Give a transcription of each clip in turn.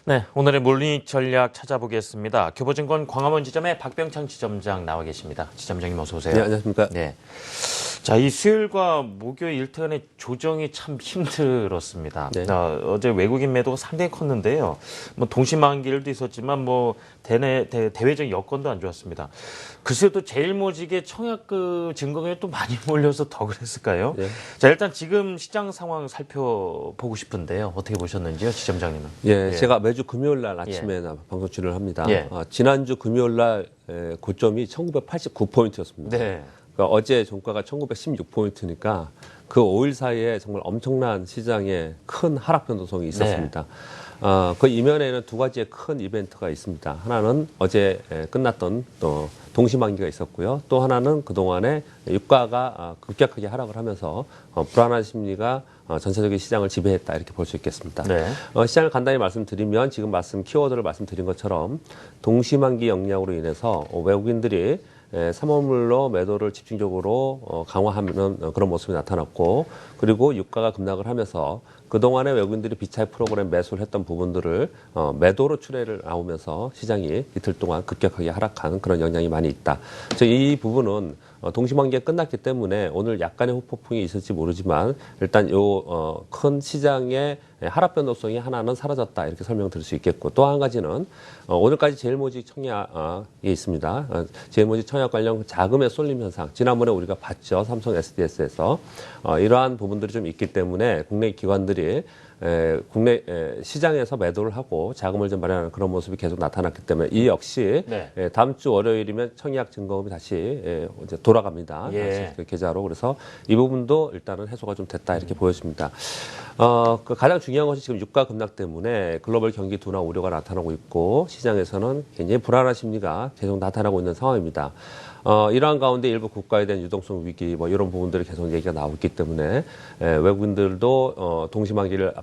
네, 오늘의 몰리 전략 찾아보겠습니다. 교보증권 광화문 지점의 박병창 지점장 나와 계십니다. 지점장님 어서 오세요. 네, 안녕하십니까. 네. 자, 이 수요일과 목요일 일간의 조정이 참 힘들었습니다. 네. 어제 외국인 매도가 상당히 컸는데요. 뭐 동시만기일도 있었지만 뭐 대외적 여건도 안 좋았습니다. 글쎄요, 또 제일모직의 청약금 증거금이 또 많이 몰려서 더 그랬을까요? 네. 자, 일단 지금 시장 상황 살펴보고 싶은데요. 어떻게 보셨는지요, 지점장님은? 예, 제가 매주 금요일 날 아침에 방송 출연을 합니다. 지난주 금요일 날 고점이 1989포인트였습니다. 네. 그러니까 어제 종가가 1916포인트니까 그 5일 사이에 정말 엄청난 시장에 큰 하락 변동성이 있었습니다. 그 이면에는 두 가지의 큰 이벤트가 있습니다. 하나는 어제 끝났던 또 동시만기가 있었고요. 또 하나는 그동안에 유가가 급격하게 하락을 하면서 불안한 심리가 전체적인 시장을 지배했다 이렇게 볼 수 있겠습니다. 네. 시장을 간단히 말씀드리면 지금 키워드를 말씀드린 것처럼 동시만기 역량으로 인해서 외국인들이 삼원물로 매도를 집중적으로 강화하는 그런 모습이 나타났고, 그리고 유가가 급락을 하면서 그동안에 외국인들이 비차익 프로그램 매수를 했던 부분들을 매도로 출회를 나오면서 시장이 이틀 동안 급격하게 하락하는 그런 영향이 많이 있다. 그래서 이 부분은 동시만기가 끝났기 때문에 오늘 약간의 후폭풍이 있을지 모르지만 일단 큰 시장의 하락 변동성이 하나는 사라졌다 이렇게 설명드릴 수 있겠고, 또 한 가지는 오늘까지 제일모직 청약이 있습니다. 제일모직 청약 관련 자금의 쏠림 현상, 지난번에 우리가 봤죠. 삼성 SDS에서 이러한 부분들이 좀 있기 때문에 국내 기관들이 국내 시장에서 매도를 하고 자금을 좀 마련하는 그런 모습이 계속 나타났기 때문에 이 역시 다음 주 월요일이면 청약 증거금이 다시 이제 돌아갑니다. 다시 그 계좌로. 그래서 이 부분도 일단은 해소가 좀 됐다 이렇게 보여집니다. 그 가장 중요한 것이 지금 유가 급락 때문에 글로벌 경기 둔화 우려가 나타나고 있고 시장에서는 굉장히 불안한 심리가 계속 나타나고 있는 상황입니다. 이러한 가운데 일부 국가에 대한 유동성 위기 뭐 이런 부분들이 계속 얘기가 나오고 있기 때문에 외국인들도 동시만기를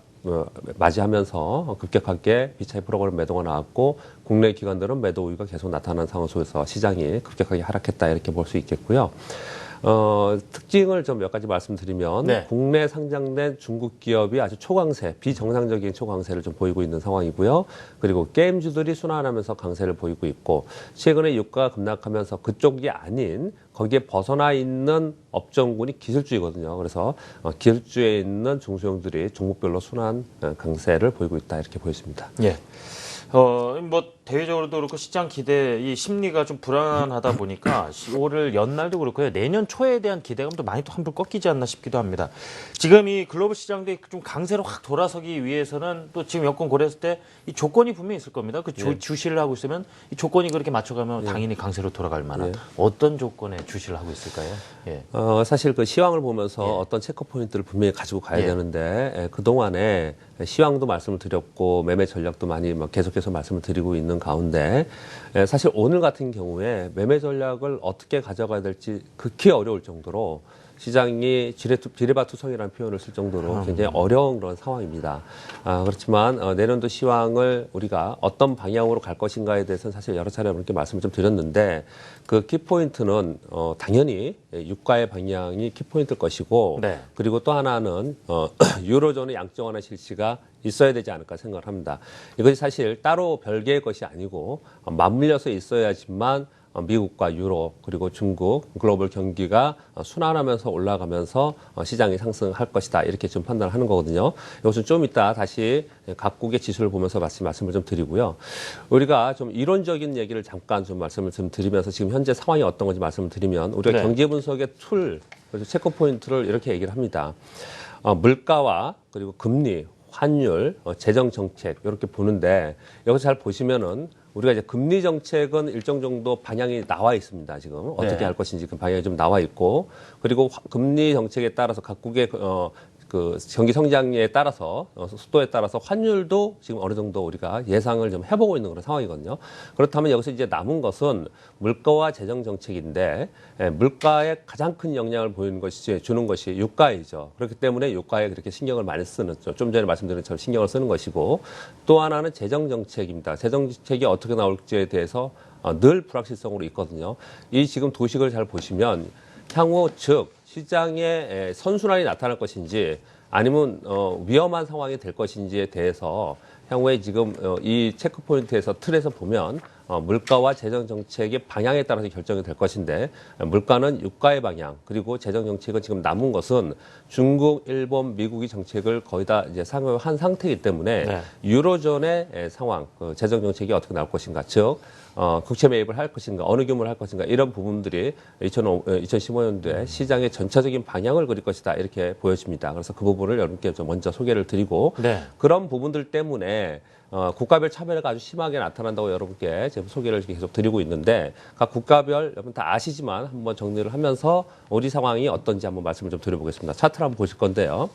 맞이하면서 급격하게 비차익 프로그램 매도가 나왔고 국내 기관들은 매도 우위가 계속 나타나는 상황 속에서 시장이 급격하게 하락했다 이렇게 볼 수 있겠고요. 특징을 좀 몇 가지 말씀드리면 국내 상장된 중국 기업이 아주 초강세, 비정상적인 초강세를 좀 보이고 있는 상황이고요. 그리고 게임주들이 순환하면서 강세를 보이고 있고 최근에 유가가 급락하면서 그쪽이 아닌 거기에 벗어나 있는 업종군이 기술주이거든요. 그래서 기술주에 있는 중소형들이 종목별로 순환 강세를 보이고 있다 이렇게 보여집니다. 예. 뭐 대외적으로도 그렇고 시장 기대 이 심리가 좀 불안하다 보니까 올 연날도 그렇고요. 내년 초에 대한 기대감도 많이 또 한풀 꺾이지 않나 싶기도 합니다. 지금 이 글로벌 시장도 좀 강세로 확 돌아서기 위해서는 또 지금 여건 고려했을 때 이 조건이 분명히 있을 겁니다. 그 주시를 하고 있으면 이 조건이 그렇게 맞춰가면 당연히 강세로 돌아갈 만한 어떤 조건에 주시를 하고 있을까요? 사실 그 시황을 보면서 어떤 체크 포인트를 분명히 가지고 가야 되는데 그동안에 시황도 말씀을 드렸고 매매 전략도 많이 계속해서 말씀을 드리고 있는 가운데 사실 오늘 같은 경우에 매매 전략을 어떻게 가져가야 될지 극히 어려울 정도로 시장이 지뢰밭투성이라는 표현을 쓸 정도로 굉장히 어려운 그런 상황입니다. 그렇지만 내년도 시황을 우리가 어떤 방향으로 갈 것인가에 대해서는 사실 여러 차례 이렇게 말씀을 좀 드렸는데 그 키포인트는 당연히 유가의 방향이 키포인트일 것이고 그리고 또 하나는 유로존의 양적 완화 실시가 있어야 되지 않을까 생각을 합니다. 이것이 사실 따로 별개의 것이 아니고 맞물려서 있어야지만 미국과 유럽 그리고 중국 글로벌 경기가 순환하면서 올라가면서 시장이 상승할 것이다 이렇게 좀 판단을 하는 거거든요. 이것은 좀 이따 다시 각국의 지수를 보면서 말씀을 좀 드리고요. 우리가 좀 이론적인 얘기를 잠깐 좀 말씀을 좀 드리면서 지금 현재 상황이 어떤 건지 말씀을 드리면 우리가 경제 분석의 툴, 그래서 체크 포인트를 이렇게 얘기를 합니다. 물가와 그리고 금리, 환율, 재정 정책 이렇게 보는데 여기서 잘 보시면은 우리가 이제 금리 정책은 일정 정도 방향이 나와 있습니다. 지금 어떻게 할 것인지 그 방향이 좀 나와 있고 그리고 금리 정책에 따라서 각국의 그 경기 성장에 따라서 속도에 따라서 환율도 지금 어느 정도 우리가 예상을 좀 해보고 있는 그런 상황이거든요. 그렇다면 여기서 이제 남은 것은 물가와 재정 정책인데 물가에 가장 큰 영향을 주는 것이 유가이죠. 그렇기 때문에 유가에 그렇게 신경을 많이 쓰는 좀 전에 말씀드린 것처럼 신경을 쓰는 것이고 또 하나는 재정 정책입니다. 재정 정책이 어떻게 나올지에 대해서 늘 불확실성으로 있거든요. 이 지금 도식을 잘 보시면 향후 즉 시장에 선순환이 나타날 것인지 아니면 위험한 상황이 될 것인지에 대해서 향후에 지금 이 체크포인트에서 틀에서 보면 물가와 재정 정책의 방향에 따라서 결정이 될 것인데 물가는 유가의 방향 그리고 재정 정책은 지금 남은 것은 중국, 일본, 미국이 정책을 거의 다 이제 상회한 상태이기 때문에 네. 유로존의 상황, 재정 정책이 어떻게 나올 것인가, 즉 국채 매입을 할 것인가, 어느 규모를 할 것인가 이런 부분들이 2015년도에 시장의 전체적인 방향을 그릴 것이다 이렇게 보여집니다. 그래서 그 부분을 여러분께 좀 먼저 소개를 드리고 네. 그런 부분들 때문에 국가별 차별화가 아주 심하게 나타난다고 여러분께 제가 소개를 계속 드리고 있는데 각 국가별 여러분 다 아시지만 한번 정리를 하면서 우리 상황이 어떤지 한번 말씀을 좀 드려보겠습니다. 차트를 한번 보실 건데요.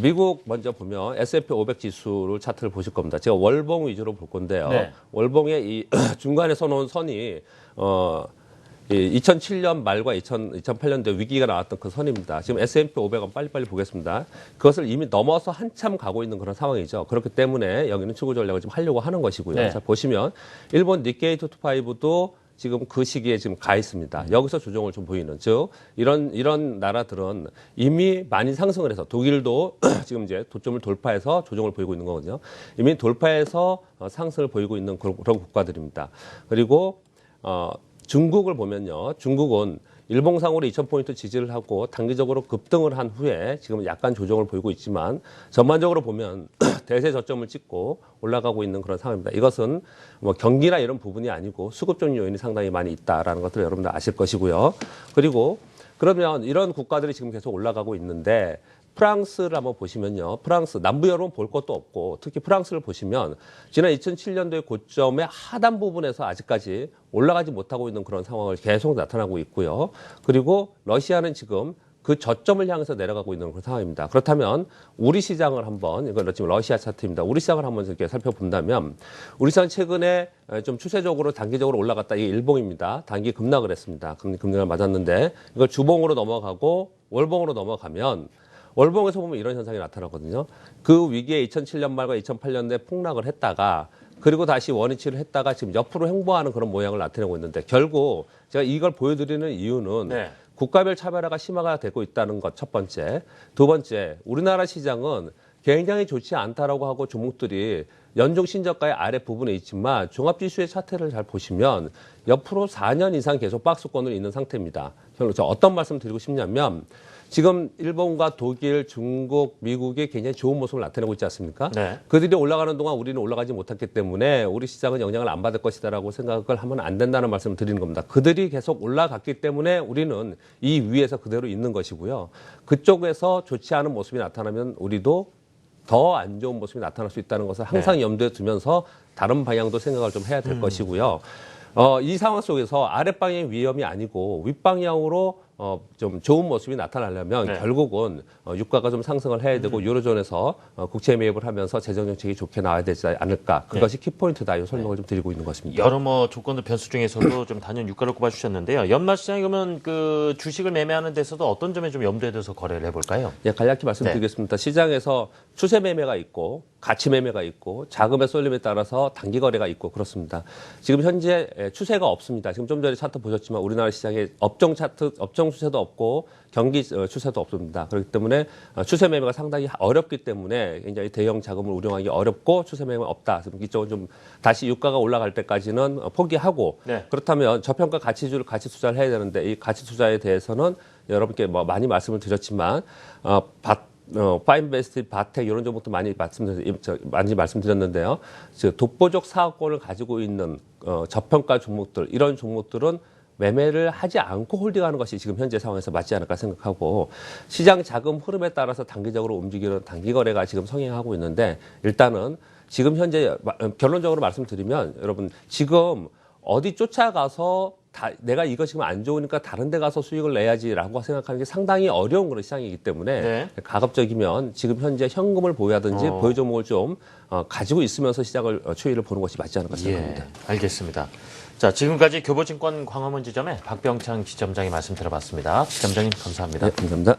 미국 먼저 보면 S&P 500 지수를 차트를 보실 겁니다. 제가 월봉 위주로 볼 건데요. 네. 월봉의 이 중간에 서놓은 선이 2007년 말과 2008년도에 위기가 나왔던 그 선입니다. 지금 S&P 500은 빨리빨리 보겠습니다. 그것을 이미 넘어서 한참 가고 있는 그런 상황이죠. 그렇기 때문에 여기는 추구 전략을 좀 하려고 하는 것이고요. 네. 자, 보시면 일본 니케이 225도 지금 그 시기에 지금 가 있습니다. 여기서 조정을 좀 보이는, 즉 이런 나라들은 이미 많이 상승을 해서 독일도 지금 이제 고점을 돌파해서 조정을 보이고 있는 거거든요. 이미 돌파해서 상승을 보이고 있는 그런 국가들입니다. 그리고 중국을 보면요. 중국은 일봉상으로 2000포인트 지지를 하고 단기적으로 급등을 한 후에 지금 약간 조정을 보이고 있지만 전반적으로 보면 대세 저점을 찍고 올라가고 있는 그런 상황입니다. 이것은 뭐 경기나 이런 부분이 아니고 수급적 요인이 상당히 많이 있다라는 것들을 여러분들 아실 것이고요. 그리고 그러면 이런 국가들이 지금 계속 올라가고 있는데 프랑스를 한번 보시면요. 프랑스, 남부 유럽은 볼 것도 없고 특히 프랑스를 보시면 지난 2007년도의 고점의 하단 부분에서 아직까지 올라가지 못하고 있는 그런 상황을 계속 나타나고 있고요. 그리고 러시아는 지금 그 저점을 향해서 내려가고 있는 그런 상황입니다. 그렇다면 우리 시장을 한번, 이건 지금 러시아 차트입니다. 우리 시장을 한번 이렇게 살펴본다면 우리 시장 최근에 좀 추세적으로 단기적으로 올라갔다. 이게 일봉입니다. 단기 급락을 했습니다. 급락을 맞았는데 이걸 주봉으로 넘어가고 월봉으로 넘어가면 월봉에서 보면 이런 현상이 나타나거든요. 그 위기에 2007년 말과 2008년도에 폭락을 했다가 그리고 다시 원위치를 했다가 지금 옆으로 횡보하는 그런 모양을 나타내고 있는데 결국 제가 이걸 보여드리는 이유는 네. 국가별 차별화가 심화가 되고 있다는 것 첫 번째. 두 번째, 우리나라 시장은 굉장히 좋지 않다라고 하고 종목들이 연중 신저가의 아래 부분에 있지만 종합지수의 차트를 잘 보시면 옆으로 4년 이상 계속 박스권을 있는 상태입니다. 저 어떤 말씀 드리고 싶냐면 지금 일본과 독일, 중국, 미국이 굉장히 좋은 모습을 나타내고 있지 않습니까? 네. 그들이 올라가는 동안 우리는 올라가지 못했기 때문에 우리 시장은 영향을 안 받을 것이다라고 생각을 하면 안 된다는 말씀을 드리는 겁니다. 그들이 계속 올라갔기 때문에 우리는 이 위에서 그대로 있는 것이고요. 그쪽에서 좋지 않은 모습이 나타나면 우리도 더 안 좋은 모습이 나타날 수 있다는 것을 항상 염두에 두면서 다른 방향도 생각을 좀 해야 될 것이고요. 이 상황 속에서 아랫방향의 위험이 아니고 윗방향으로 좀 좋은 모습이 나타나려면 네. 결국은 유가가 좀 상승을 해야 되고 유로존에서 국채 매입을 하면서 재정 정책이 좋게 나와야 되지 않을까. 그것이 키포인트다. 이 설명을 좀 드리고 있는 것입니다. 여러 조건들 변수 중에서도 좀 단연 유가를 꼽아주셨는데요. 연말 시장에 그러면 그 주식을 매매하는 데서도 어떤 점에 좀 염두에 둬서 거래를 해볼까요? 예, 간략히 말씀드리겠습니다. 시장에서 추세 매매가 있고 가치 매매가 있고 자금의 쏠림에 따라서 단기 거래가 있고 그렇습니다. 지금 현재 추세가 없습니다. 지금 좀 전에 차트 보셨지만 우리나라 시장에 업종 추세도 없고 경기 추세도 없습니다. 그렇기 때문에 추세 매매가 상당히 어렵기 때문에 굉장히 대형 자금을 운용하기 어렵고 추세 매매가 없다. 이쪽은 좀 다시 유가가 올라갈 때까지는 포기하고 네. 그렇다면 저평가 가치주를 가치 투자를 해야 되는데 이 가치 투자에 대해서는 여러분께 뭐 많이 말씀을 드렸지만 파인베스트, 바텍 이런 종목도 많이 말씀드렸는데요. 독보적 사업권을 가지고 있는 저평가 종목들 이런 종목들은 매매를 하지 않고 홀딩하는 것이 지금 현재 상황에서 맞지 않을까 생각하고 시장 자금 흐름에 따라서 단기적으로 움직이는 단기 거래가 지금 성행하고 있는데 일단은 지금 현재 결론적으로 말씀드리면 여러분 지금 어디 쫓아가서 내가 이거 지금 안 좋으니까 다른 데 가서 수익을 내야지라고 생각하는 게 상당히 어려운 그런 시장이기 때문에 네. 가급적이면 지금 현재 현금을 보유하든지 보유 종목을 좀 가지고 있으면서 시장을 추이를 보는 것이 맞지 않을까 생각합니다. 예, 알겠습니다. 자, 지금까지 교보증권 광화문 지점의 박병창 지점장이 말씀 들어봤습니다. 지점장님 감사합니다. 네, 감사합니다.